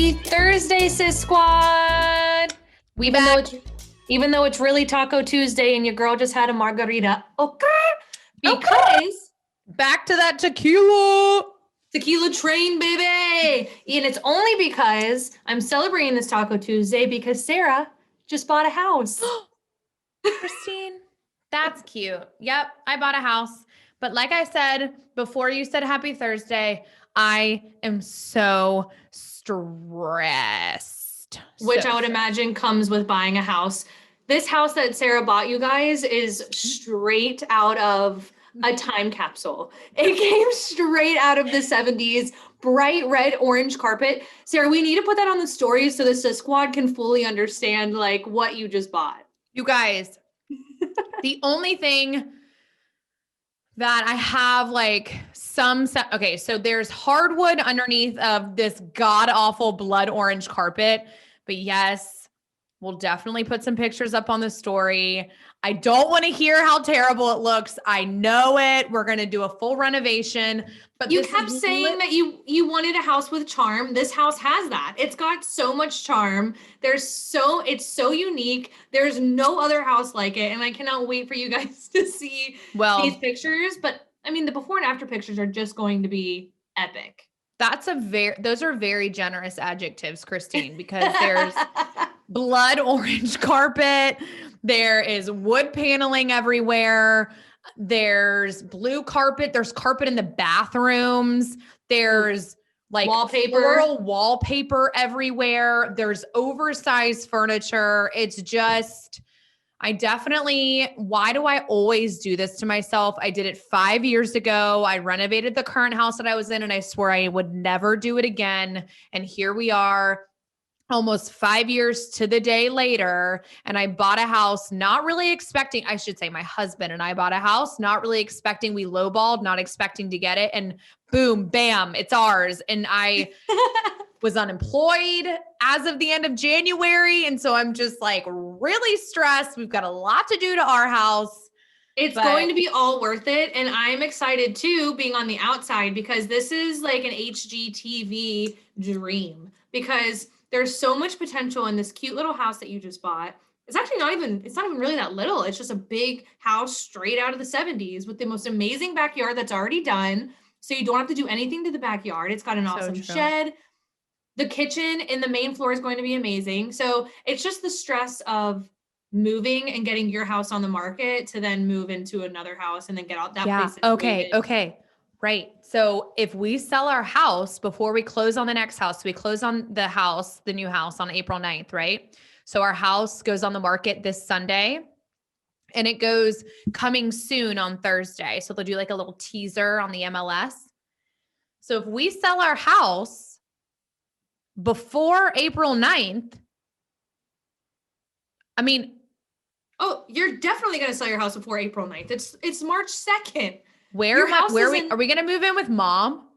Happy Thursday, Sis Squad! Even though it's really Taco Tuesday and your girl just had a margarita, okay? Because back to that tequila train, baby! And it's only because I'm celebrating this Taco Tuesday because Sarah just bought a house. Christine, that's cute. Yep, I bought a house. But like I said, before you said happy Thursday, I am so stressed. Which I would imagine comes with buying a house. This house that Sarah bought, you guys, is straight out of a time capsule. It came straight out of the 70s, bright red orange carpet. Sarah, we need to put that on the story so the Sis Squad can fully understand like what you just bought. You guys, the only thing that I have like okay, so there's hardwood underneath of this god-awful blood orange carpet, but yes, we'll definitely put some pictures up on the story. I don't want to hear how terrible it looks. I know it. We're going to do a full renovation, but you kept saying that you wanted a house with charm. This house has that. It's got so much charm. It's so unique. There's no other house like it. And I cannot wait for you guys to see these pictures. But I mean, the before and after pictures are just going to be epic. Those are very generous adjectives, Christine, because there's blood orange carpet. There is wood paneling everywhere. There's blue carpet. There's carpet in the bathrooms. There's like floral wallpaper everywhere. There's oversized furniture. It's just, why do I always do this to myself? I did it 5 years ago. I renovated the current house that I was in and I swore I would never do it again. And here we are, almost 5 years to the day later, and I bought a house, not really expecting, I should say my husband and I bought a house, not really expecting, we lowballed, not expecting to get it. And boom, bam, it's ours. And I was unemployed as of the end of January. And so I'm just like really stressed. We've got a lot to do to our house. It's going to be all worth it. And I'm excited too, being on the outside, because this is like an HGTV dream, because there's so much potential in this cute little house that you just bought. It's not even really that little. It's just a big house straight out of the 70s with the most amazing backyard that's already done. So you don't have to do anything to the backyard. It's got an awesome shed. The kitchen in the main floor is going to be amazing. So it's just the stress of moving and getting your house on the market to then move into another house and then get out that place. Okay. Right. So if we sell our house before we close on the next house, we close on the new house on April 9th, right? So our house goes on the market this Sunday and it goes coming soon on Thursday. So they'll do like a little teaser on the MLS. So if we sell our house before April 9th, I mean, oh, you're definitely going to sell your house before April 9th. It's March 2nd. Are we going to move in with mom?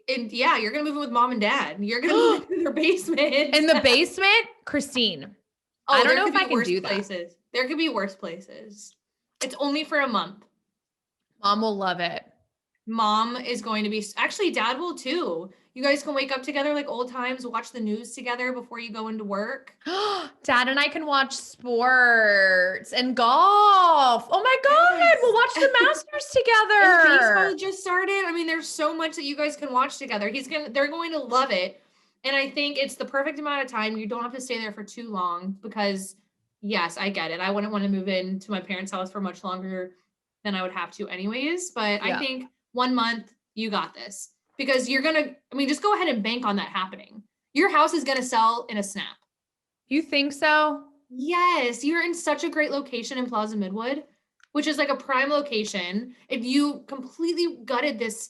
And yeah, you're going to move in with mom and dad. You're going to move in their basement. In the basement? Christine. I don't know if I can do that. There could be worse places. It's only for a month. Mom will love it. Mom is going to be, actually dad will too. You guys can wake up together like old times, watch the news together before you go into work. Dad and I can watch sports and golf. Oh my God, yes. We'll watch the Masters together. And baseball just started. I mean, there's so much that you guys can watch together. They're going to love it. And I think it's the perfect amount of time. You don't have to stay there for too long because yes, I get it. I wouldn't want to move into my parents' house for much longer than I would have to anyways. But yeah. I think 1 month, you got this. Because just go ahead and bank on that happening. Your house is going to sell in a snap. You think so? Yes. You're in such a great location in Plaza Midwood, which is like a prime location. If you completely gutted this,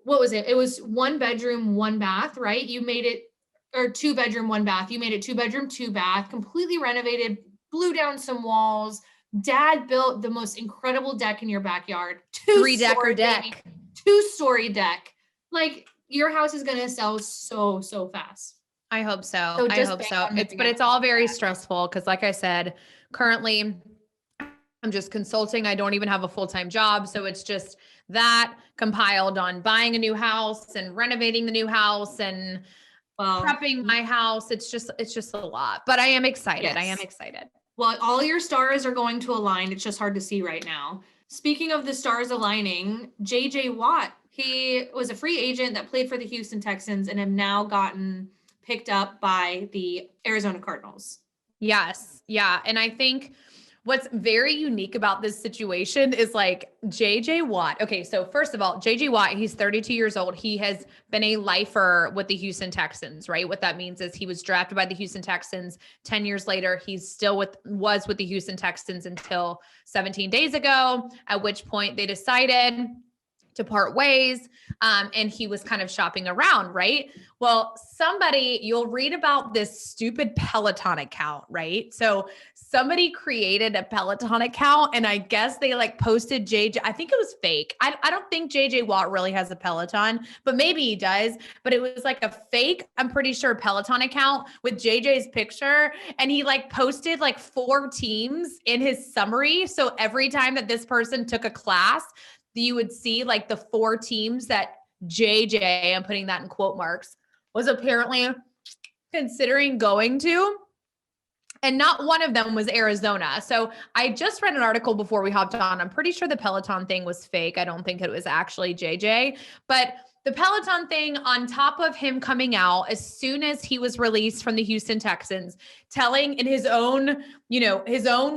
what was it? It was 1 bedroom, 1 bath, right? You made it, or 2 bedroom, 1 bath. You made it 2 bedroom, 2 bath, completely renovated, blew down some walls. Dad built the most incredible deck in your backyard. 3-decker deck. 2-story deck. Like your house is going to sell so fast. I hope so. I hope so. It's all very stressful because like I said, currently I'm just consulting. I don't even have a full-time job. So it's just that compiled on buying a new house and renovating the new house. And Well, prepping my house. It's just a lot, but I am excited. Yes. I am excited. Well, all your stars are going to align. It's just hard to see right now. Speaking of the stars aligning, JJ Watt, he was a free agent that played for the Houston Texans and have now gotten picked up by the Arizona Cardinals. Yes. Yeah. And I think what's very unique about this situation is like JJ Watt. Okay. So first of all, JJ Watt, he's 32 years old. He has been a lifer with the Houston Texans, right? What that means is he was drafted by the Houston Texans. 10 years later, he's still was with the Houston Texans until 17 days ago, at which point they decided to part ways. And he was kind of shopping around, right? Well, you'll read about this stupid Peloton account, right? So somebody created a Peloton account and I guess they like posted JJ. I think it was fake. I don't think JJ Watt really has a Peloton, but maybe he does. But it was like a fake, I'm pretty sure, Peloton account with JJ's picture. And he like posted like 4 teams in his summary. So every time that this person took a class, you would see like the 4 teams that JJ, I'm putting that in quote marks, was apparently considering going to. And not one of them was Arizona. So I just read an article before we hopped on. I'm pretty sure the Peloton thing was fake. I don't think it was actually JJ, but the Peloton thing, on top of him coming out as soon as he was released from the Houston Texans, telling in his own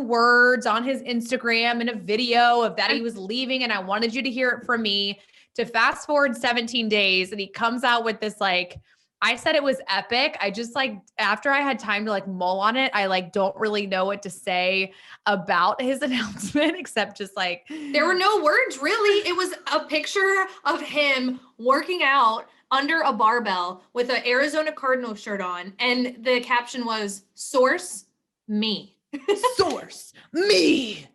words on his Instagram in a video of that he was leaving and I wanted you to hear it from me, to fast forward 17 days and he comes out with this like, I said it was epic. I just like, after I had time to like mull on it, I like don't really know what to say about his announcement, except just like. There were no words really. It was a picture of him working out under a barbell with an Arizona Cardinals shirt on. And the caption was, "Source, me." Source, me.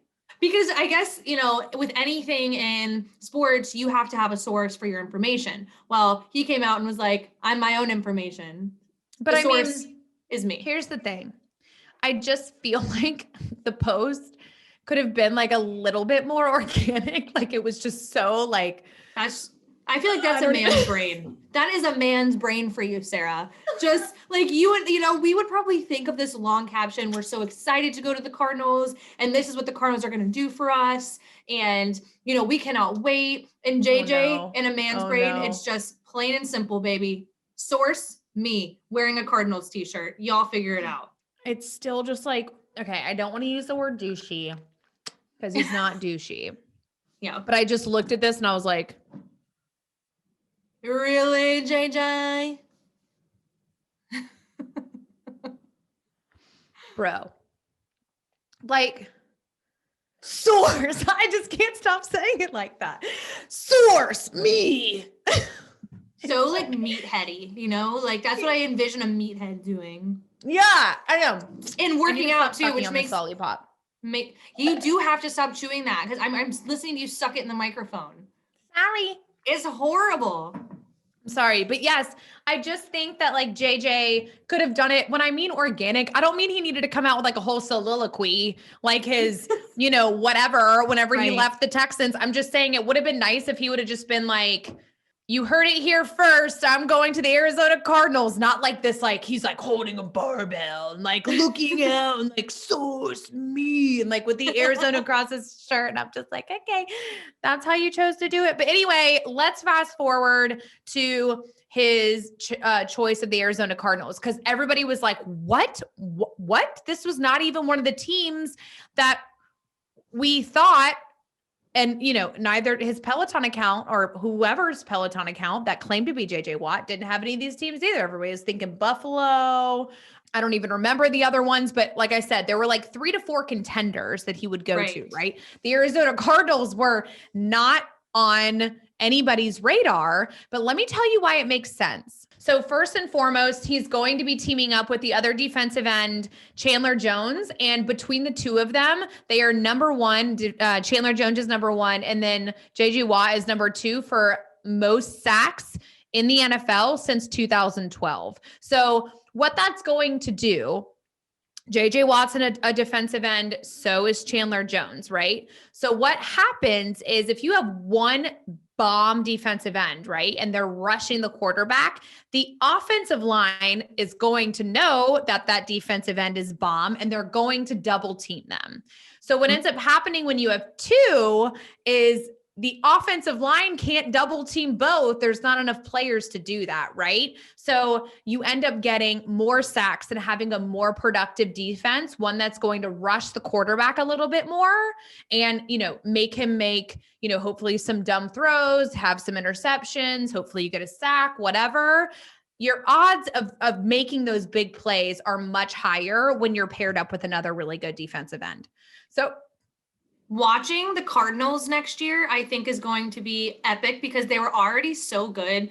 Because I guess, with anything in sports, you have to have a source for your information. Well, he came out and was like, "I'm my own information." But the source is me. Here's the thing. I just feel like the post could have been like a little bit more organic. Like it was just so like. I feel like that's a man's brain. That is a man's brain for you, Sarah. Just like you and, we would probably think of this long caption. "We're so excited to go to the Cardinals and this is what the Cardinals are going to do for us. And, we cannot wait." And JJ in a man's brain, it's just plain and simple, baby. Source, me wearing a Cardinals t-shirt. Y'all figure it out. It's still just like, okay, I don't want to use the word douchey because he's not douchey. Yeah. But I just looked at this and I was like, really, JJ? Bro. Like, source. I just can't stop saying it like that. Source, me. So like meatheady, like that's what I envision a meathead doing. Yeah, I know. And working out too, which makes lollipop. You do have to stop chewing that because I'm listening to you suck it in the microphone. Sorry. It's horrible. I'm sorry, but yes, I just think that like JJ could have done it. When I mean organic, I don't mean he needed to come out with like a whole soliloquy, like his, whatever, whenever he left the Texans. I'm just saying it would have been nice if he would have just been like, "You heard it here first. I'm going to the Arizona Cardinals." Not like this, like he's like holding a barbell and like looking out and like, "Source, me," and like with the Arizona across his shirt. And I'm just like, okay, that's how you chose to do it. But anyway, let's fast forward to his choice of the Arizona Cardinals, because everybody was like, what? This was not even one of the teams that we thought. And, neither his Peloton account or whoever's Peloton account that claimed to be JJ Watt didn't have any of these teams either. Everybody was thinking Buffalo. I don't even remember the other ones. But like I said, there were like 3 to 4 contenders that he would go to, right? The Arizona Cardinals were not on anybody's radar. But let me tell you why it makes sense. So first and foremost, he's going to be teaming up with the other defensive end, Chandler Jones. And between the two of them, they are number 1. Chandler Jones is number 1. And then JJ Watt is number 2 for most sacks in the NFL since 2012. So what that's going to do JJ Watt's a defensive end, so is Chandler Jones, right? So what happens is if you have one bomb defensive end, right, and they're rushing the quarterback, the offensive line is going to know that that defensive end is bomb and they're going to double team them. So what ends up happening when you have two is the offensive line can't double team both. There's not enough players to do that, right? So you end up getting more sacks and having a more productive defense, one that's going to rush the quarterback a little bit more and, make him make, hopefully some dumb throws, have some interceptions, hopefully you get a sack, whatever. Your odds of making those big plays are much higher when you're paired up with another really good defensive end. So watching the Cardinals next year, I think, is going to be epic because they were already so good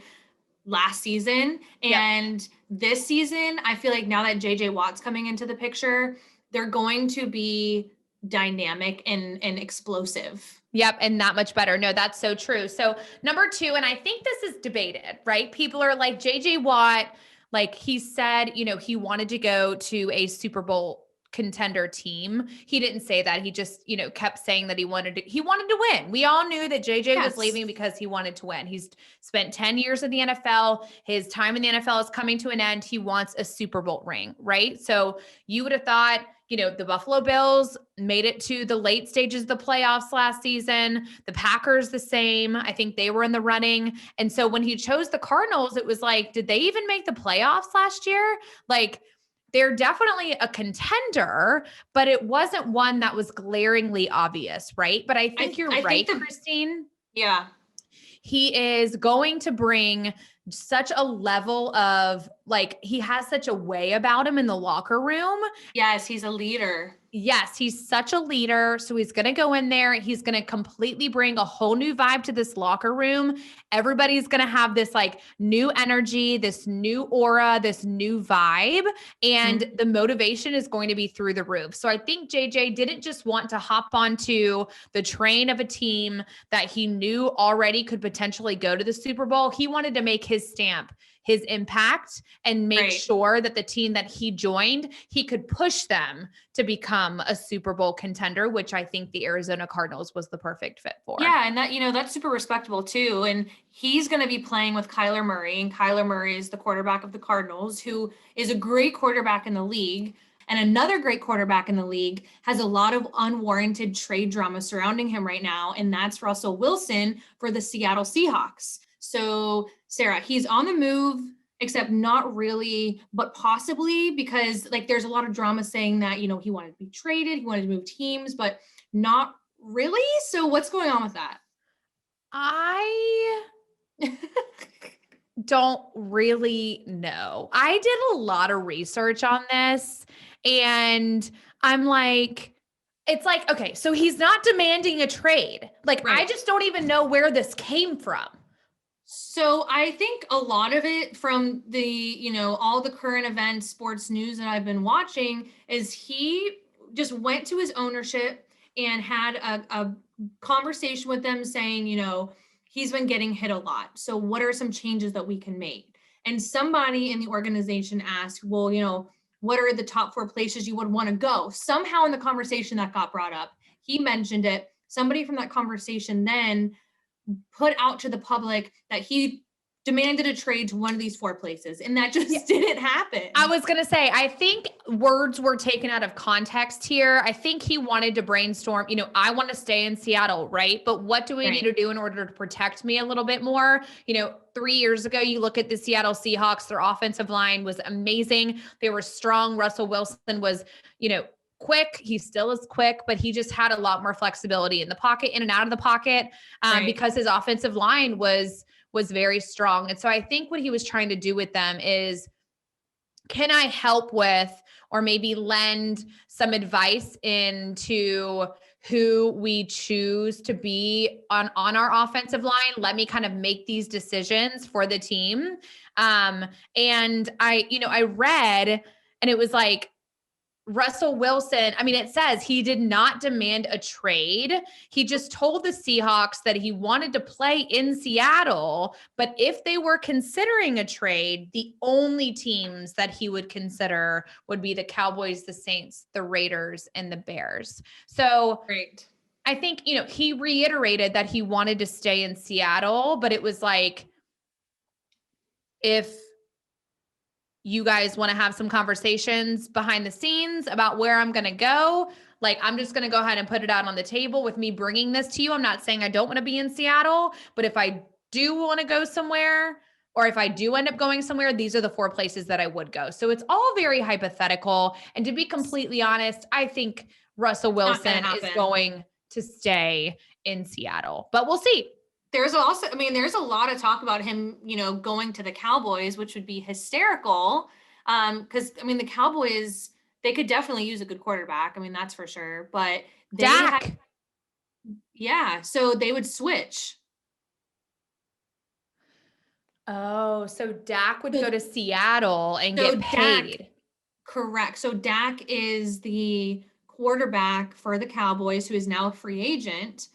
last season. And this season, I feel like now that JJ Watt's coming into the picture, they're going to be dynamic and explosive. Yep. And that much better. No, that's so true. So number 2, and I think this is debated, right? People are like, JJ Watt, like he said, he wanted to go to a Super Bowl contender team. He didn't say that. He just, kept saying that he wanted to win. We all knew that JJ was leaving because he wanted to win. He's spent 10 years in the NFL. His time in the NFL is coming to an end. He wants a Super Bowl ring, right? So you would have thought, the Buffalo Bills made it to the late stages of the playoffs last season. The Packers, the same. I think they were in the running. And so when he chose the Cardinals, it was like, did they even make the playoffs last year? Like, they're definitely a contender, but it wasn't one that was glaringly obvious, right? But I think you're right, Christine. Yeah. He is going to bring such a level of, like, he has such a way about him in the locker room. Yes, he's a leader. Yes, he's such a leader. So he's going to go in there. He's going to completely bring a whole new vibe to this locker room. Everybody's going to have this like new energy, this new aura, this new vibe. And the motivation is going to be through the roof. So I think JJ didn't just want to hop onto the train of a team that he knew already could potentially go to the Super Bowl. He wanted to make his stamp, his impact, and make sure that the team that he joined, he could push them to become a Super Bowl contender, which I think the Arizona Cardinals was the perfect fit for. Yeah. And that, that's super respectable too. And he's going to be playing with Kyler Murray, and Kyler Murray is the quarterback of the Cardinals, who is a great quarterback in the league. And another great quarterback in the league has a lot of unwarranted trade drama surrounding him right now. And that's Russell Wilson for the Seattle Seahawks. So Sarah, he's on the move, except not really, but possibly, because like there's a lot of drama saying that, he wanted to be traded, he wanted to move teams, but not really. So what's going on with that? I don't really know. I did a lot of research on this and I'm like, it's like, okay, so he's not demanding a trade. Like, I just don't even know where this came from. So I think a lot of it from the, all the current events, sports news that I've been watching is he just went to his ownership and had a conversation with them saying, he's been getting hit a lot. So what are some changes that we can make? And somebody in the organization asked, well, what are the top 4 places you would want to go? Somehow in the conversation that got brought up, he mentioned it. Somebody from that conversation then put out to the public that he demanded a trade to one of these 4 places, and that just didn't happen. I was going to say, I think words were taken out of context here. I think he wanted to brainstorm, I want to stay in Seattle, right? But what do we need to do in order to protect me a little bit more? 3 years ago, you look at the Seattle Seahawks, their offensive line was amazing. They were strong. Russell Wilson was, quick. He still is quick, but he just had a lot more flexibility in the pocket, in and out of the pocket, because his offensive line was very strong. And so I think what he was trying to do with them is, can I help with, or maybe lend some advice into who we choose to be on our offensive line? Let me kind of make these decisions for the team. And I read, and it was like, Russell Wilson, I mean, it says he did not demand a trade. He just told the Seahawks that he wanted to play in Seattle, but if they were considering a trade, the only teams that he would consider would be the Cowboys, the Saints, the Raiders, and the Bears. So Great. I think, he reiterated that he wanted to stay in Seattle, but it was like, if you guys want to have some conversations behind the scenes about where I'm going to go, like, I'm just going to go ahead and put it out on the table with me bringing this to you. I'm not saying I don't want to be in Seattle, but if I do want to go somewhere, or if I do end up going somewhere, these are the 4 places that I would go. So it's all very hypothetical. And to be completely honest, I think Russell Wilson is going to stay in Seattle, but we'll see. There's also, there's a lot of talk about him, going to the Cowboys, which would be hysterical. Because the Cowboys, they could definitely use a good quarterback. That's for sure. But Dak. So they would switch. Oh, so Dak would go to Seattle and get paid. Correct. So Dak is the quarterback for the Cowboys, who is now a free agent,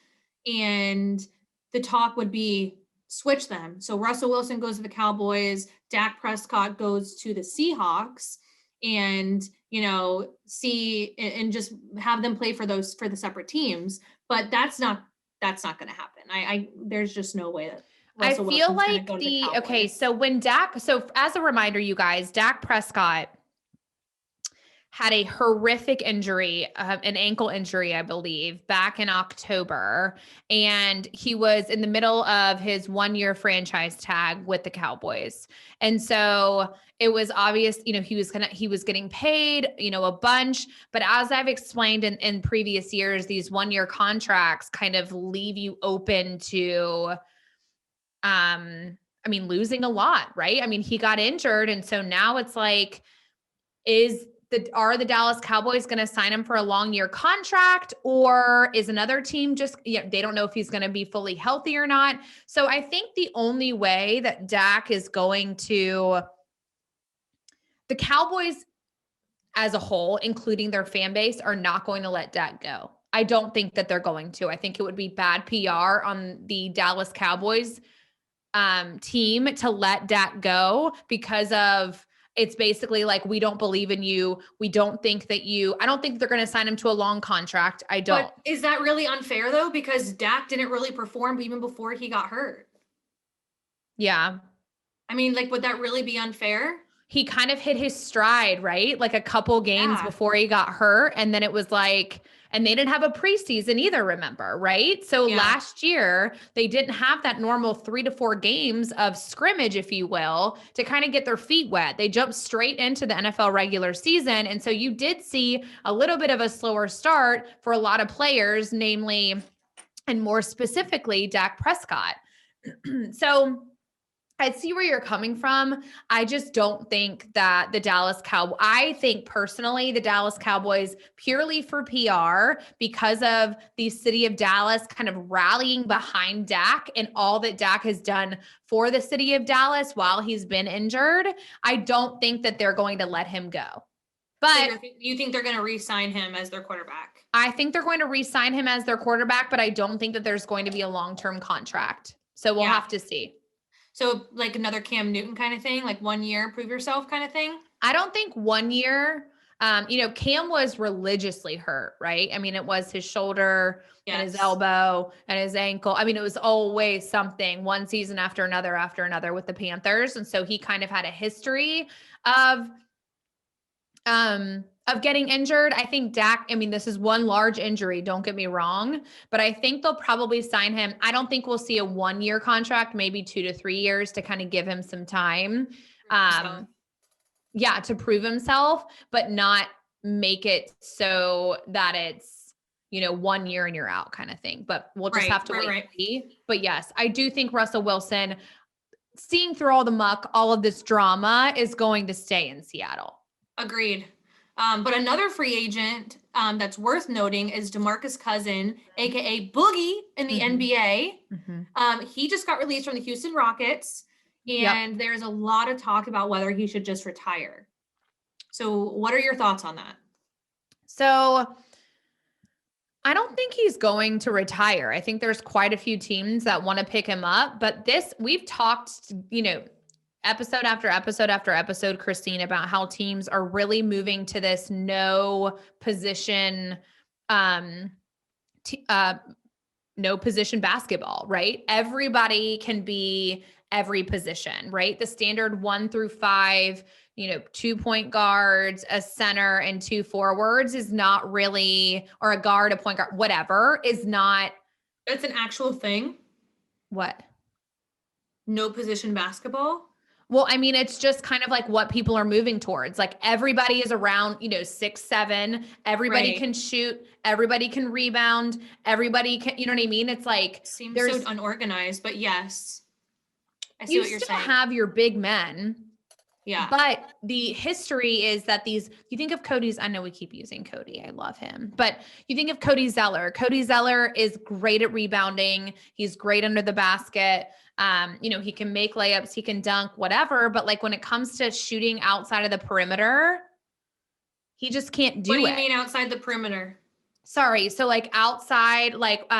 and the talk would be switch them. So Russell Wilson goes to the Cowboys, Dak Prescott goes to the Seahawks, and, see and just have them play for the separate teams. But that's not going to happen. There's just no way that Russell I feel Wilson's like so as a reminder, you guys, Dak Prescott had a horrific injury, an ankle injury, I believe, back in October. And he was in the middle of his 1-year franchise tag with the Cowboys. And so it was obvious, he was getting paid, a bunch. But as I've explained in previous years, these 1-year contracts kind of leave you open to, losing a lot, right? He got injured. And so now it's like, are the Dallas Cowboys going to sign him for a long-year contract, or is another team just, they don't know if he's going to be fully healthy or not. So I think the only way that Dak is going to, the Cowboys as a whole, including their fan base, are not going to let Dak go. I don't think that they're going to. I think it would be bad PR on the Dallas Cowboys team to let Dak go, because of, it's basically like, we don't believe in you. We don't think that I don't think they're going to sign him to a long contract. I don't. But is that really unfair though? Because Dak didn't really perform even before he got hurt. Yeah. Would that really be unfair? He kind of hit his stride, right? Like a couple games before he got hurt. And then it was like, and they didn't have a preseason either, remember, right? So last year, they didn't have that normal 3 to 4 games of scrimmage, if you will, to kind of get their feet wet. They jumped straight into the NFL regular season. And so you did see a little bit of a slower start for a lot of players, namely, and more specifically, Dak Prescott. So I see where you're coming from. I just don't think that I think personally, the Dallas Cowboys, purely for PR, because of the city of Dallas kind of rallying behind Dak and all that Dak has done for the city of Dallas while he's been injured, I don't think that they're going to let him go. But so you think they're going to re-sign him as their quarterback? I think they're going to re-sign him as their quarterback, but I don't think that there's going to be a long-term contract. So we'll have to see. So like another Cam Newton kind of thing, like 1 year, prove yourself kind of thing? I don't think 1 year. Cam was religiously hurt, right? It was his shoulder and his elbow and his ankle. It was always something, one season after another with the Panthers. And so he kind of had a history of getting injured. I think Dak, this is one large injury, don't get me wrong, but I think they'll probably sign him. I don't think we'll see a 1 year contract, maybe 2 to 3 years to kind of give him some time. To prove himself, but not make it so that it's, 1 year and you're out kind of thing. But we'll just have to wait and see. But yes, I do think Russell Wilson, seeing through all the muck, all of this drama, is going to stay in Seattle. Agreed. But another free agent that's worth noting is DeMarcus Cousins, aka Boogie in the NBA. Mm-hmm. He just got released from the Houston Rockets, and there's a lot of talk about whether he should just retire. So what are your thoughts on that? So I don't think he's going to retire. I think there's quite a few teams that want to pick him up, but we've talked, episode after episode after episode, Christine, about how teams are really moving to this no position, t- uh, no position basketball, right? Everybody can be every position, right? The standard 1 through 5, 2 point guards, a center, and 2 forwards is not really, or a guard, a point guard, whatever, is not. It's an actual thing. What? No position basketball. Well, I mean, it's just kind of like what people are moving towards. Like everybody is around, 6'7". Everybody can shoot. Everybody can rebound. Everybody can, you know what I mean? It's like seems so unorganized, but yes, I see you what you're still saying. have your big men. Yeah. But the history is that you think of I know we keep using Cody. I love him. But you think of Cody Zeller. Cody Zeller is great at rebounding. He's great under the basket. He can make layups, he can dunk, whatever. But like when it comes to shooting outside of the perimeter, he just can't do it. What do you mean outside the perimeter? Sorry. So like outside, like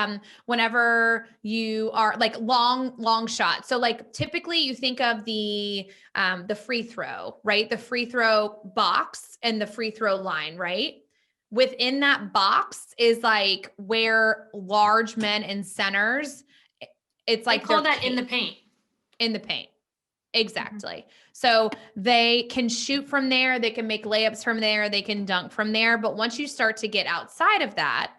whenever you are like long shot. So like typically you think of the free throw, right? The free throw box and the free throw line, right? Within that box is like where large men and centers, it's like they call that in the paint. In the paint. Exactly. So they can shoot from there. They can make layups from there. They can dunk from there. But once you start to get outside of that,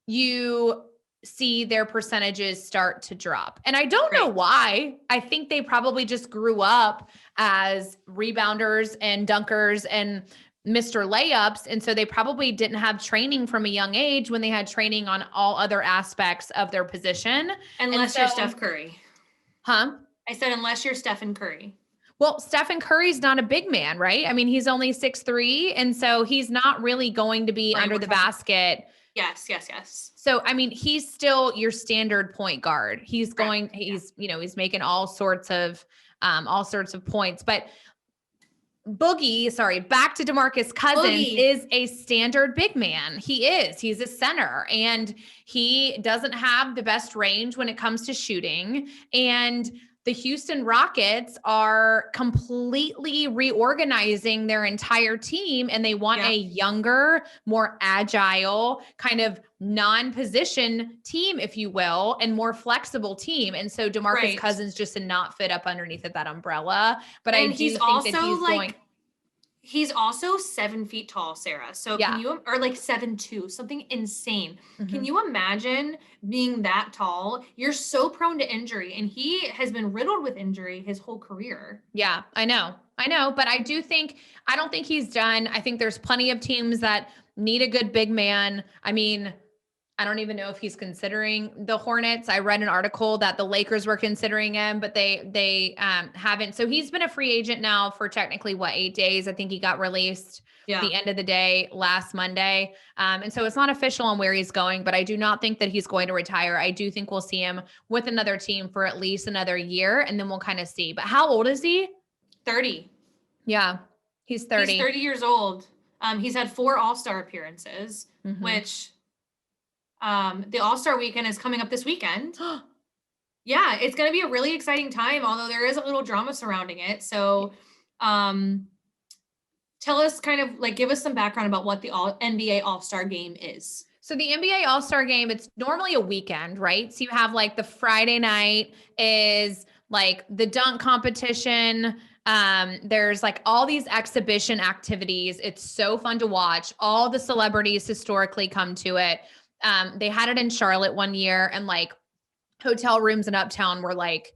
you see their percentages start to drop. And I don't know why. I think they probably just grew up as rebounders and dunkers and Mr. Layups. And so they probably didn't have training from a young age when they had training on all other aspects of their position. Unless you're Steph Curry. Huh? I said, unless you're Stephen Curry. Well, Stephen Curry's not a big man, right? I mean, he's only 6'3", and so he's not really going to be under the basket. Yes. So, I mean, he's still your standard point guard. He's making all sorts of points, but back to DeMarcus Cousins is a standard big man. He's a center, and he doesn't have the best range when it comes to shooting. And the Houston Rockets are completely reorganizing their entire team, and they want a younger, more agile, kind of non-position team, if you will, and more flexible team. And so DeMarcus Cousins just did not fit up underneath of that umbrella. But I do think that he's going. He's also 7 feet tall, Sarah. So can you, or like 7'2", something insane. Can you imagine being that tall? You're so prone to injury, and he has been riddled with injury his whole career. Yeah, I know. But I don't think he's done. I think there's plenty of teams that need a good big man. I mean, I don't even know if he's considering the Hornets. I read an article that the Lakers were considering him, but they haven't. So he's been a free agent now for technically 8 days. I think he got released the end of the day last Monday. And so it's not official on where he's going, but I do not think that he's going to retire. I do think we'll see him with another team for at least another year, and then we'll kind of see. But how old is he? 30. Yeah, he's 30. He's 30 years old. He's had 4 All-Star appearances, which the All-Star weekend is coming up this weekend. Yeah, it's going to be a really exciting time, although there is a little drama surrounding it. So tell us give us some background about what the NBA All-Star game is. So the NBA All-Star game, it's normally a weekend, right? So you have like the Friday night is like the dunk competition. There's like all these exhibition activities. It's so fun to watch. All the celebrities historically come to it. They had it in Charlotte one year, and like hotel rooms in Uptown were like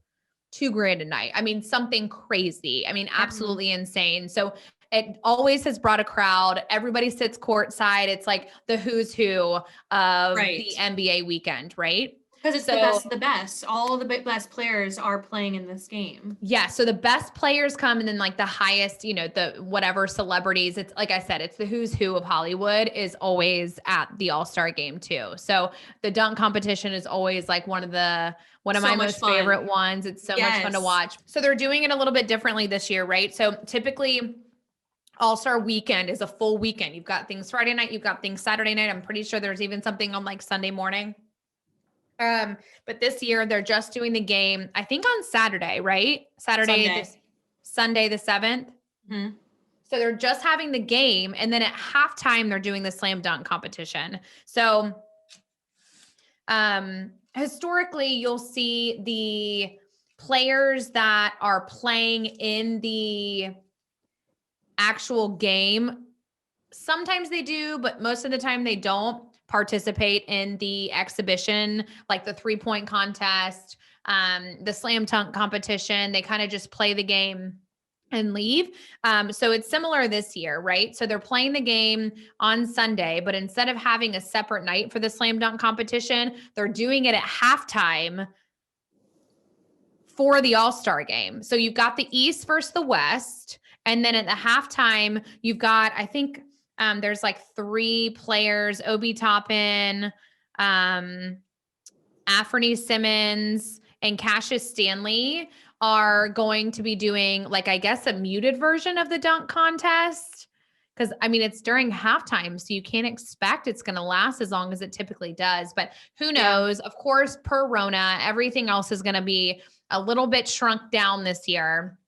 $2,000 a night. I mean, something crazy. I mean, absolutely insane. So it always has brought a crowd. Everybody sits courtside. It's like the who's who of the NBA weekend, right? Because it's the best of the best. All the best players are playing in this game. Yeah. So the best players come, and then like the highest, the whatever celebrities, it's like I said, it's the who's who of Hollywood is always at the All-Star game too. So the dunk competition is always like one of my most favorite ones. It's so much fun to watch. So they're doing it a little bit differently this year, right? So typically All-Star weekend is a full weekend. You've got things Friday night, you've got things Saturday night. I'm pretty sure there's even something on like Sunday morning. But this year they're just doing the game, I think on Saturday, right? Sunday the 7th. Mm-hmm. So they're just having the game, and then at halftime they're doing the slam dunk competition. So historically you'll see the players that are playing in the actual game. Sometimes they do, but most of the time they don't participate in the exhibition, like the 3-point contest, the slam dunk competition. They kind of just play the game and leave. So it's similar this year, right? So they're playing the game on Sunday, but instead of having a separate night for the slam dunk competition, they're doing it at halftime for the All-Star game. So you've got the East versus the West. And then at the halftime, you've got, I think there's like 3 players, Obi Toppin, Afrony Simmons, and Cassius Stanley are going to be doing like, I guess, a muted version of the dunk contest. Because I mean, it's during halftime, so you can't expect it's going to last as long as it typically does. But who knows? Of course, per Rona, everything else is going to be a little bit shrunk down this year.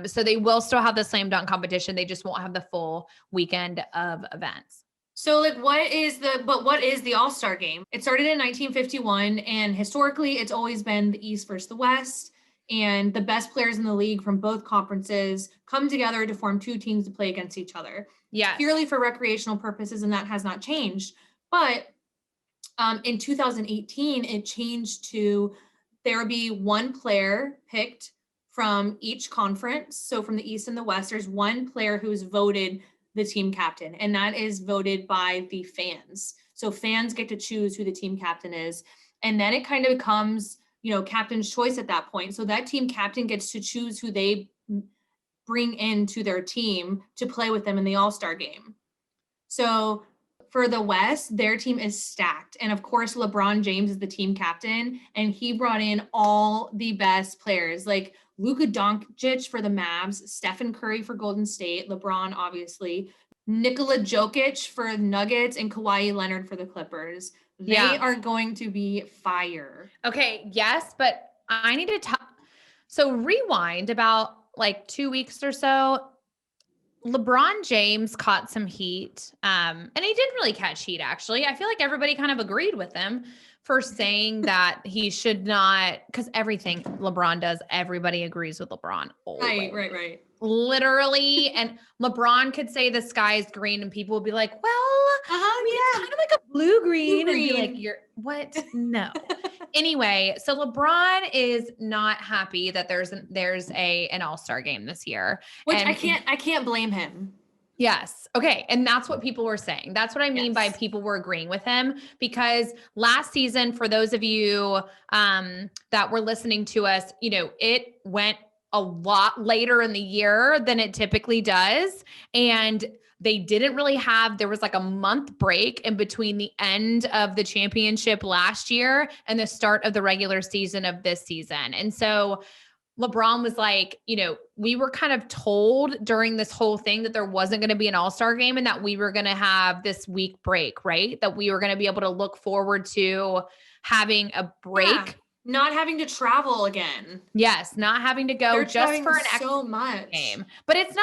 So they will still have the slam dunk competition. They just won't have the full weekend of events. So like what is the All-Star game? It started in 1951, and historically it's always been the East versus the West, and the best players in the league from both conferences come together to form 2 teams to play against each other. Yeah. Purely for recreational purposes, and that has not changed. But in 2018, it changed to there would be 1 player picked from each conference. So from the East and the West, there's 1 player who's voted the team captain, and that is voted by the fans. So fans get to choose who the team captain is. And then it kind of becomes, captain's choice at that point. So that team captain gets to choose who they bring into their team to play with them in the All-Star game. So for the West, their team is stacked. And of course, LeBron James is the team captain, and he brought in all the best players like Luka Doncic for the Mavs, Stephen Curry for Golden State, LeBron, obviously, Nikola Jokic for Nuggets, and Kawhi Leonard for the Clippers. They are going to be fire. Okay. Yes. But I need to talk. So rewind about like 2 weeks or so. LeBron James caught some heat. And he didn't really catch heat, actually. I feel like everybody kind of agreed with him for saying that he should not, because everything LeBron does, everybody agrees with LeBron. Always. Right. Literally. And LeBron could say the sky is green and people would be like, well, it's kind of like a blue-green. And be like, you're what? No. Anyway, so LeBron is not happy that there's an All-Star game this year. Which I can't blame him. Yes. Okay. And that's what people were saying. That's what I mean by people were agreeing with him, because last season, for those of you that were listening to us, it went a lot later in the year than it typically does. And they didn't really there was like a month break in between the end of the championship last year and the start of the regular season of this season. And so LeBron was like, we were kind of told during this whole thing that there wasn't going to be an All-Star game and that we were going to have this week break, right? That we were going to be able to look forward to having a break. Yeah. Not having to travel again. Yes. Not having to go just for an so much game. But it's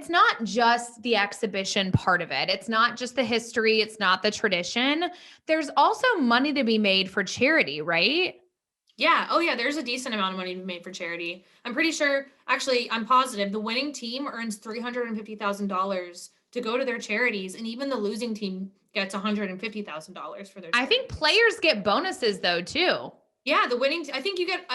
not just the exhibition part of it. It's not just the history. It's not the tradition. There's also money to be made for charity, right? Yeah. Oh yeah. There's a decent amount of money to be made for charity. I'm pretty sure, actually, I'm positive the winning team earns $350,000 to go to their charities. And even the losing team gets $150,000 for their charities. I think players get bonuses though, too. Yeah. I think you get,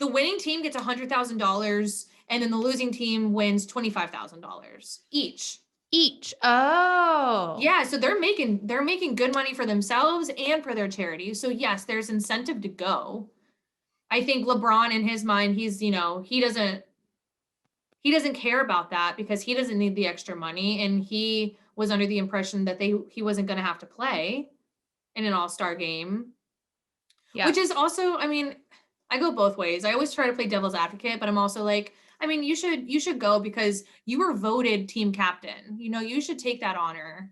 the winning team gets $100,000 and then the losing team wins $25,000 each. Oh. Yeah. So they're making good money for themselves and for their charities. So yes, there's incentive to go. I think LeBron, in his mind, he's, he doesn't care about that because he doesn't need the extra money. And he was under the impression that he wasn't going to have to play in an All-Star game, which is also, I go both ways. I always try to play devil's advocate, but I'm also like, I mean, you should go because you were voted team captain. You know, you should take that honor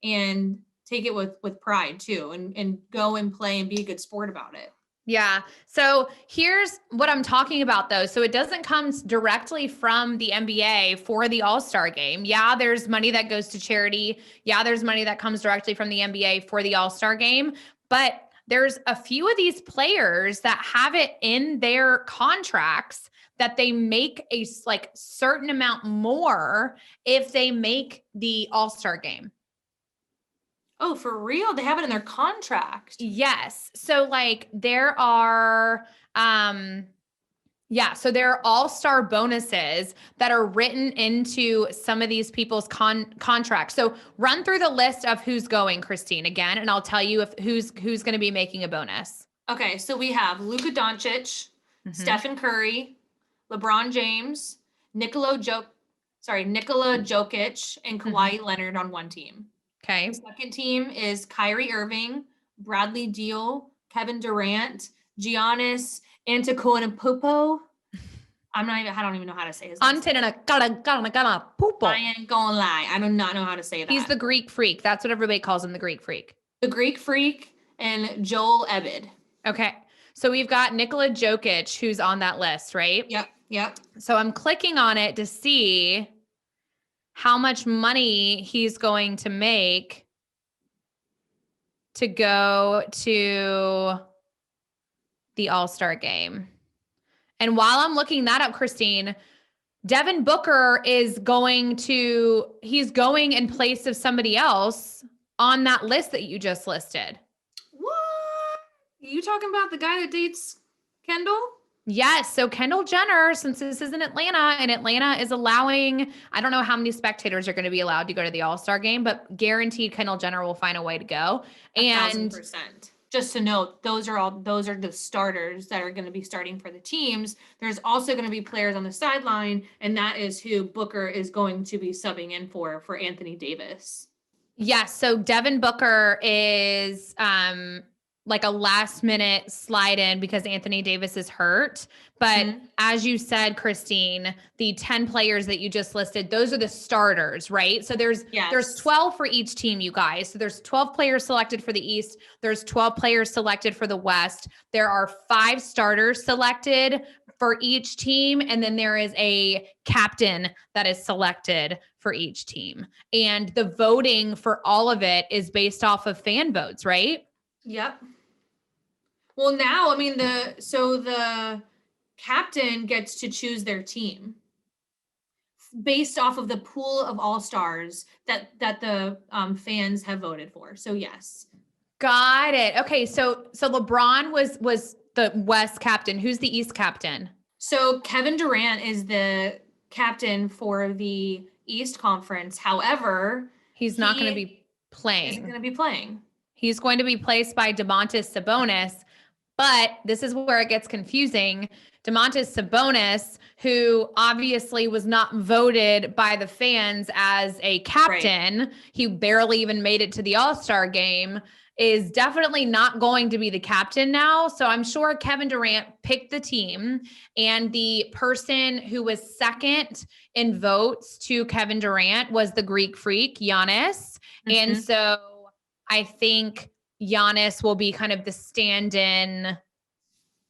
and take it with pride too, and go and play and be a good sport about it. Yeah. So here's what I'm talking about though. So it doesn't come directly from the NBA for the All-Star game. Yeah, there's money that goes to charity. Yeah, there's money that comes directly from the NBA for the All-Star game, but there's a few of these players that have it in their contracts that they make a like certain amount more if they make the All-Star game. Oh, for real? They have it in their contract. Yes. So like there are so there are all-star bonuses that are written into some of these people's contracts. So run through the list of who's going, Christine, again, and I'll tell you if who's going to be making a bonus. Okay, so we have Luka Doncic, Stephen Curry, LeBron James, Nikola Jokic, and Kawhi Leonard on one team. Okay. The second team is Kyrie Irving, Bradley Beal, Kevin Durant, Giannis Antetokounmpo. I don't even know how to say his name. I ain't gonna lie. I do not know how to say that. He's the Greek freak. That's what everybody calls him, the Greek freak. The Greek freak and Joel Embiid. Okay. So we've got Nikola Jokic who's on that list, right? Yep. So I'm clicking on it to see how much money he's going to make to go to the All-Star game. And while I'm looking that up, Christine, Devin Booker he's going in place of somebody else on that list that you just listed. What? You talking about the guy that dates Kendall? Yes. So Kendall Jenner, since this is in Atlanta and Atlanta is allowing, I don't know how many spectators are going to be allowed to go to the All-Star game, but guaranteed Kendall Jenner will find a way to go. 1,000%. Just to note, those are the starters that are going to be starting for the teams. There's also going to be players on the sideline, and that is who Booker is going to be subbing in for Anthony Davis. Yes. So Devin Booker is like a last minute slide in because Anthony Davis is hurt. But as you said, Christine, the 10 players that you just listed, those are the starters, right? So there's 12 for each team, you guys. So there's 12 players selected for the East. There's 12 players selected for the West. There are 5 starters selected for each team. And then there is a captain that is selected for each team. And the voting for all of it is based off of fan votes, right? Yep. Well, now, I mean, the captain gets to choose their team based off of the pool of all-stars that the fans have voted for. So yes. Got it. Okay. So LeBron was the West captain. Who's the East captain? So Kevin Durant is the captain for the East Conference. However, he's not going to be playing. He's going to be playing. He's going to be placed by Domantas Sabonis. But this is where it gets confusing. Domantas Sabonis, who obviously was not voted by the fans as a captain, right. He barely even made it to the All-Star game, is definitely not going to be the captain now. So I'm sure Kevin Durant picked the team, and the person who was second in votes to Kevin Durant was the Greek freak, Giannis. And so I think Giannis will be kind of the stand-in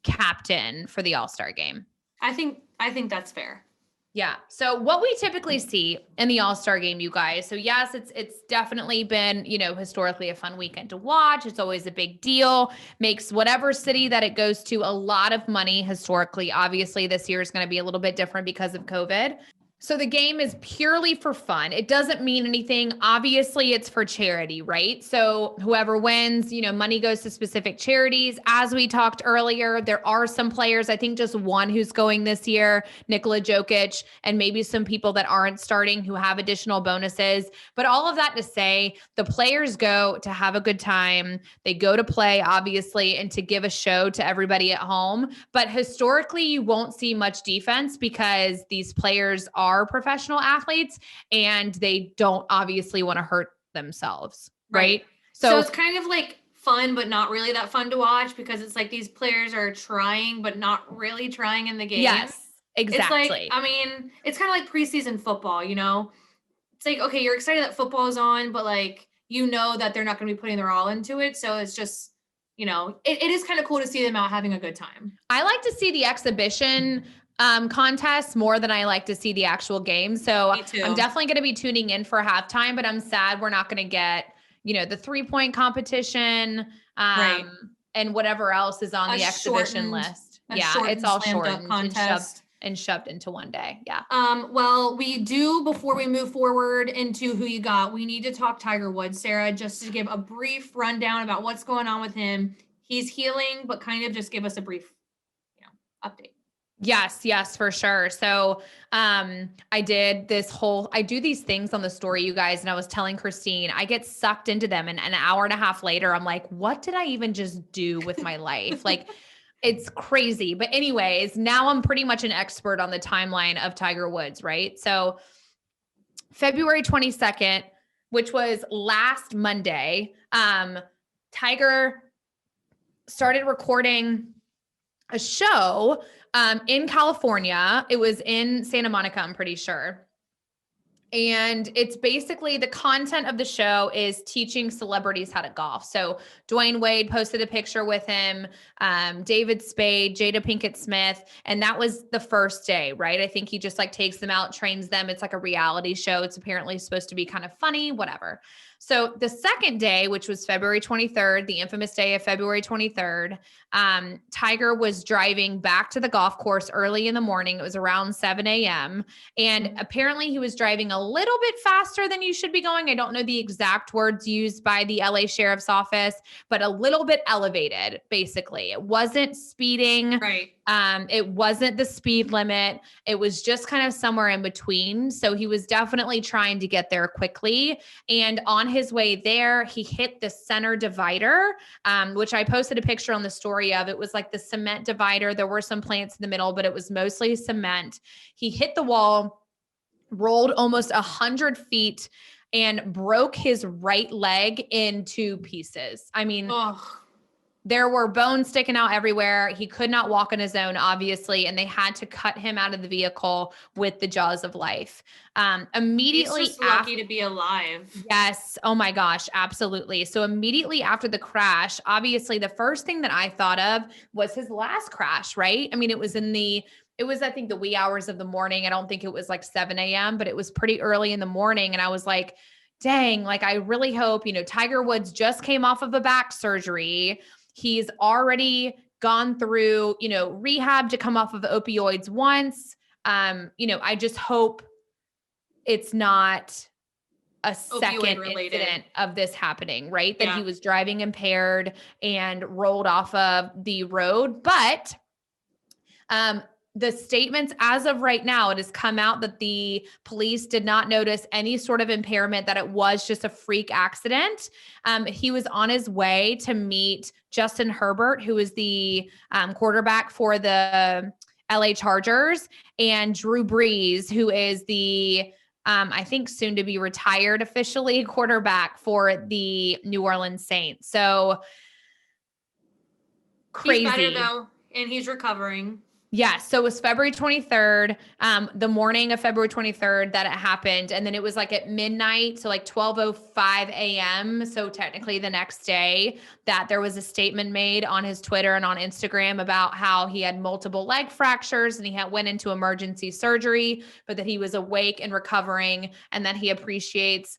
captain for the All-Star game. I think that's fair. Yeah. So what we typically see in the All-Star game, you guys. So yes, it's definitely been, historically a fun weekend to watch. It's always a big deal. Makes whatever city that it goes to a lot of money historically. Obviously, this year is going to be a little bit different because of COVID. So the game is purely for fun. It doesn't mean anything. Obviously, it's for charity, right? So whoever wins, money goes to specific charities. As we talked earlier, there are some players, I think just one who's going this year, Nikola Jokic, and maybe some people that aren't starting who have additional bonuses. But all of that to say, the players go to have a good time. They go to play, obviously, and to give a show to everybody at home. But historically, you won't see much defense because these players are professional athletes and they don't obviously want to hurt themselves. Right. So it's kind of like fun, but not really that fun to watch because it's like these players are trying, but not really trying in the game. Yes, It's like, Exactly. I mean, it's kind of like preseason football, you know? It's like, okay, you're excited that football is on, but like, you know that they're not going to be putting their all into it. So it's just, it is kind of cool to see them out having a good time. I like to see the exhibition contests more than I like to see the actual game. So Me I'm too. definitely going to be tuning in for halftime, but I'm sad we're not going to get, the 3-point competition Right. and whatever else is on A the exhibition shortened, list. a Yeah, it's shortened all slam dunk shortened contest. and shoved into one day. Yeah. Well, we do, before we move forward into who you got, we need to talk Tiger Woods, Sarah, just to give a brief rundown about what's going on with him. He's healing, but kind of just give us a brief, update. Yes, for sure. So, I do these things on the story, you guys. And I was telling Christine, I get sucked into them. And an hour and a half later, I'm like, what did I even just do with my life? Like, it's crazy. But anyways, now I'm pretty much an expert on the timeline of Tiger Woods, right? So February 22nd, which was last Monday, Tiger started recording a show in California. It was in Santa Monica, I'm pretty sure. And it's basically the content of the show is teaching celebrities how to golf. So Dwayne Wade posted a picture with him, David Spade, Jada Pinkett Smith, and that was the first day, right? I think he just like takes them out, trains them. It's like a reality show. It's apparently supposed to be kind of funny, whatever. So the second day, which was February 23rd, the infamous day of February 23rd, Tiger was driving back to the golf course early in the morning. It was around 7 a.m. And apparently he was driving a little bit faster than you should be going. I don't know the exact words used by the LA Sheriff's Office, but a little bit elevated, basically. It wasn't speeding. Right. It wasn't the speed limit. It was just kind of somewhere in between. So he was definitely trying to get there quickly. And on his way there, he hit the center divider, which I posted a picture on the story of. It was like the cement divider. There were some plants in the middle, but it was mostly cement. He hit the wall, rolled almost 100 feet, and broke his right leg in 2 pieces. I mean, there were bones sticking out everywhere. He could not walk on his own, obviously, and they had to cut him out of the vehicle with the jaws of life. Immediately, he's just lucky to be alive. Yes. Oh my gosh, absolutely. So immediately after the crash, obviously the first thing that I thought of was his last crash, right? I mean, it was I think the wee hours of the morning. I don't think it was like 7 a.m., but it was pretty early in the morning. And I was like, dang, like I really hope, Tiger Woods just came off of a back surgery. He's already gone through, rehab to come off of opioids once. I just hope it's not a second incident of this happening, right? That he was driving impaired and rolled off of the road. But the statements as of right now, it has come out that the police did not notice any sort of impairment, that it was just a freak accident. He was on his way to meet Justin Herbert, who is the quarterback for the LA Chargers, and Drew Brees, who is the I think soon to be retired officially quarterback for the New Orleans Saints. So crazy. He's better though, and he's recovering. Yes. So it was February 23rd, the morning of February 23rd that it happened. And then it was like at midnight. So like 12:05 a.m. So technically the next day, that there was a statement made on his Twitter and on Instagram about how he had multiple leg fractures and he went into emergency surgery, but that he was awake and recovering, and that he appreciates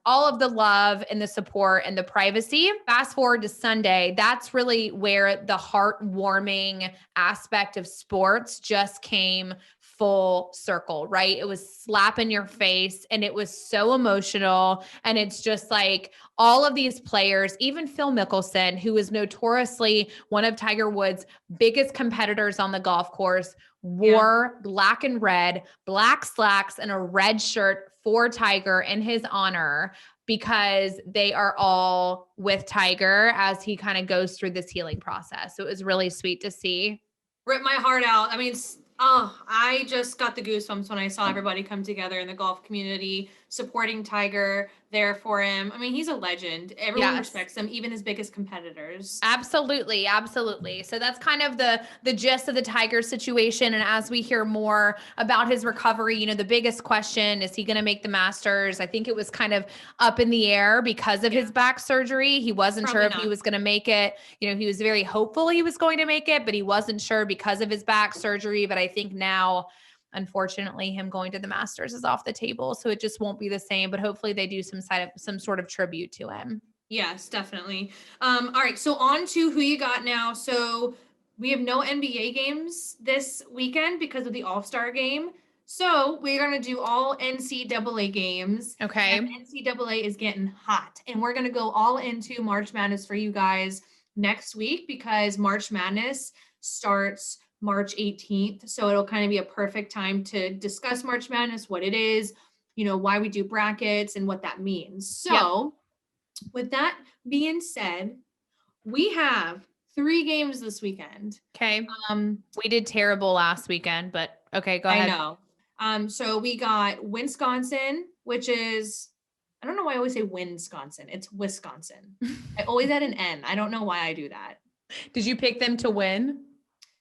all of the love and the support and the privacy. Fast forward to Sunday, that's really where the heartwarming aspect of sports just came full circle, right? It was slap in your face and it was so emotional. And it's just like all of these players, even Phil Mickelson, who is notoriously one of Tiger Woods' biggest competitors on the golf course, wore black and red, black slacks, and a red shirt for Tiger in his honor, because they are all with Tiger as he kind of goes through this healing process. So it was really sweet to see. Ripped my heart out. I mean, I just got the goosebumps when I saw everybody come together in the golf community. supporting Tiger, there for him. I mean, he's a legend. Everyone Yes. respects him, even his biggest competitors. Absolutely. Absolutely. So that's kind of the gist of the Tiger situation. And as we hear more about his recovery, you know, the biggest question, is he going to make the Masters? I think it was kind of up in the air because of his back surgery. He wasn't Probably sure if not. he was going to make it. You know, he was very hopeful he was going to make it, but he wasn't sure because of his back surgery. But I think now, unfortunately, him going to the Masters is off the table. So it just won't be the same, but hopefully they do some sort of tribute to him. Yes, definitely. All right, so on to who you got now. So we have no NBA games this weekend because of the All-Star game. So we're going to do all NCAA games. Okay. And NCAA is getting hot. And we're going to go all into March Madness for you guys next week because March Madness starts March 18th. So it'll kind of be a perfect time to discuss March Madness, what it is, you know, why we do brackets and what that means. So with that being said, we have 3 games this weekend. Okay. We did terrible last weekend, but okay, go ahead. I know. So we got Wisconsin, which is, I don't know why I always say Wisconsin. It's Wisconsin. I always add an N. I don't know why I do that. Did you pick them to win?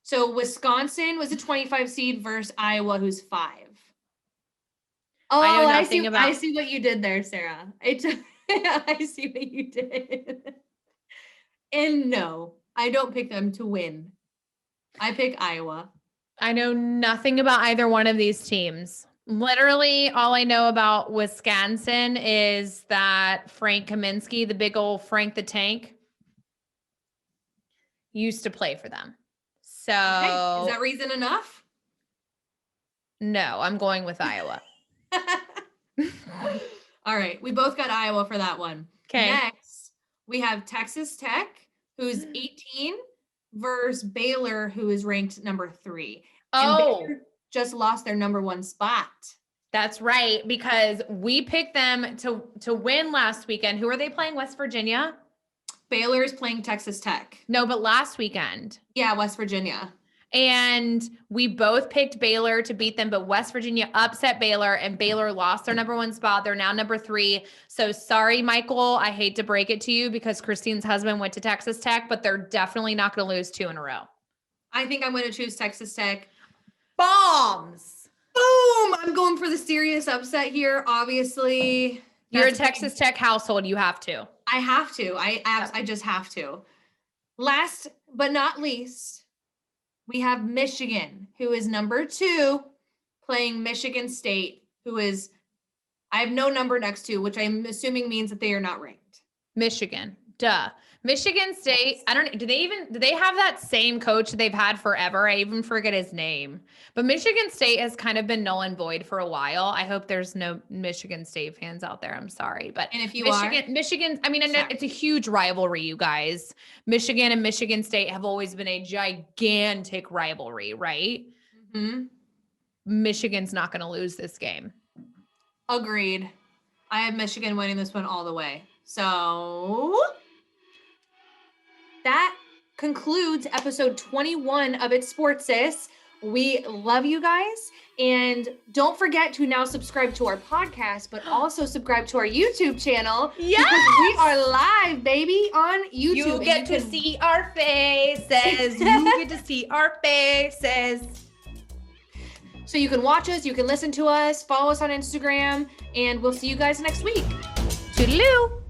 So Wisconsin was a 25 seed versus Iowa, who's 5. Oh, I see what you did there, Sarah. I see what you did. And no, I don't pick them to win. I pick Iowa. I know nothing about either one of these teams. Literally, all I know about Wisconsin is that Frank Kaminsky, the big old Frank the Tank, used to play for them. So Okay. Is that reason enough? No, I'm going with Iowa. All right. We both got Iowa for that one. Okay. Next, we have Texas Tech, who's 18, versus Baylor, who is ranked number 3. And Baylor just lost their number 1 spot. That's right, because we picked them to win last weekend. Who are they playing? West Virginia? Baylor is playing Texas Tech. No, but last weekend. Yeah, West Virginia. And we both picked Baylor to beat them, but West Virginia upset Baylor and Baylor lost their number 1 spot. They're now number 3. So sorry, Michael. I hate to break it to you because Christine's husband went to Texas Tech, but they're definitely not going to lose 2 in a row. I think I'm going to choose Texas Tech. Bombs. Boom. I'm going for the serious upset here. Obviously. You're a Texas Tech household. You have to. I have to. I just have to. Last but not least, we have Michigan, who is number 2, playing Michigan State, who is, I have no number next to, which I'm assuming means that they are not ranked. Michigan. Duh. Michigan State. I don't know. Do they have that same coach they've had forever? I even forget his name. But Michigan State has kind of been null and void for a while. I hope there's no Michigan State fans out there. I'm sorry. But and if you Michigan, I mean, I know it's a huge rivalry, you guys. Michigan and Michigan State have always been a gigantic rivalry, right? Mm-hmm. Michigan's not going to lose this game. Agreed. I have Michigan winning this one all the way. So that concludes episode 21 of It's Sports Sis. We love you guys. And don't forget to now subscribe to our podcast, but also subscribe to our YouTube channel. Yes! Because we are live, baby, on YouTube. You get to see our faces. You get to see our faces. So you can watch us, you can listen to us, follow us on Instagram, and we'll see you guys next week. Toodaloo.